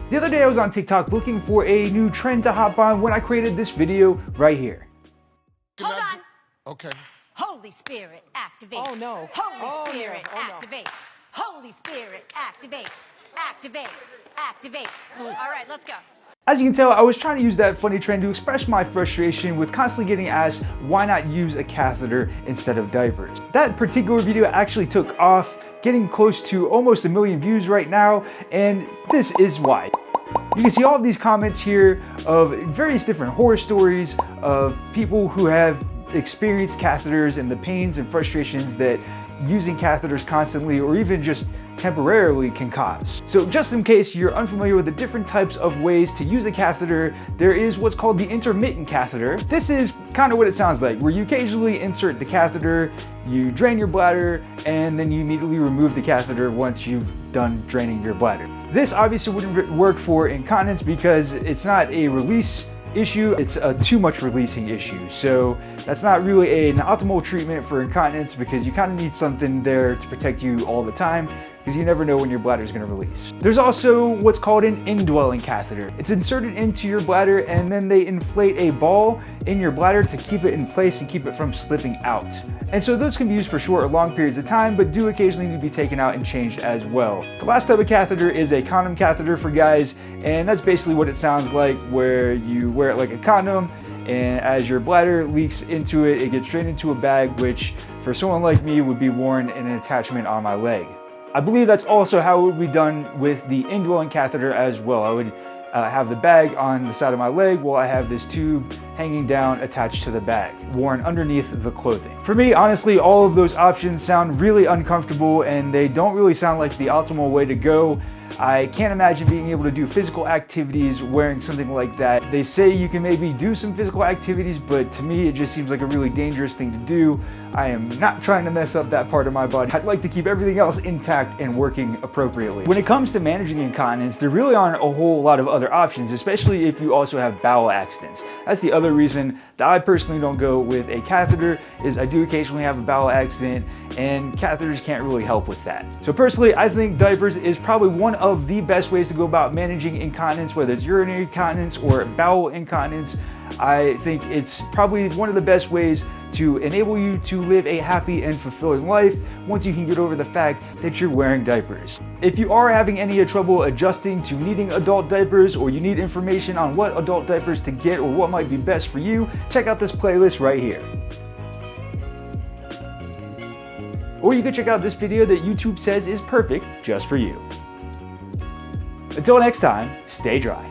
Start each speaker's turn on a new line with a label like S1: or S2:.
S1: The other day I was on TikTok looking for a new trend to hop on when I created this video right here.
S2: Hold on.
S3: Okay.
S2: Holy Spirit, activate.
S4: Oh no.
S2: Holy Spirit,
S4: no.
S2: activate. Holy Spirit, activate. Activate. Activate. All right, let's go.
S1: As you can tell, I was trying to use that funny trend to express my frustration with constantly getting asked why not use a catheter instead of diapers. That particular video actually took off, getting close to almost 1 million views right now, and this is why. You can see all of these comments here of various different horror stories of people who have experienced catheters and the pains and frustrations that using catheters constantly or even just temporarily can cause. So just in case you're unfamiliar with the different types of ways to use a catheter, there is what's called the intermittent catheter. This is kind of what it sounds like, where you occasionally insert the catheter, you drain your bladder, and then you immediately remove the catheter once you've done draining your bladder. This obviously wouldn't work for incontinence because it's not a release issue, it's a too much releasing issue. So that's not really an optimal treatment for incontinence because you kind of need something there to protect you all the time because you never know when your bladder is going to release. There's also what's called an indwelling catheter. It's inserted into your bladder and then they inflate a ball in your bladder to keep it in place and keep it from slipping out. And so those can be used for short or long periods of time, but do occasionally need to be taken out and changed as well. The last type of catheter is a condom catheter for guys, and that's basically what it sounds like, where you wear it like a condom, and as your bladder leaks into it, it gets drained into a bag, which for someone like me would be worn in an attachment on my leg. I believe that's also how it would be done with the indwelling catheter as well. I would have the bag on the side of my leg while I have this tube hanging down attached to the bag, worn underneath the clothing. For me, honestly, all of those options sound really uncomfortable and they don't really sound like the optimal way to go. I can't imagine being able to do physical activities wearing something like that. They say you can maybe do some physical activities, but to me it just seems like a really dangerous thing to do. I am not trying to mess up that part of my body. I'd like to keep everything else intact and working appropriately. When it comes to managing incontinence, there really aren't a whole lot of other options, especially if you also have bowel accidents. That's the other reason that I personally don't go with a catheter, is I do occasionally have a bowel accident and catheters can't really help with that. So personally, I think diapers is probably one of the best ways to go about managing incontinence, whether it's urinary incontinence or bowel incontinence. I think it's probably one of the best ways to enable you to live a happy and fulfilling life once you can get over the fact that you're wearing diapers. If you are having any trouble adjusting to needing adult diapers, or you need information on what adult diapers to get or what might be best for you, check out this playlist right here. Or you can check out this video that YouTube says is perfect just for you. Until next time, stay dry.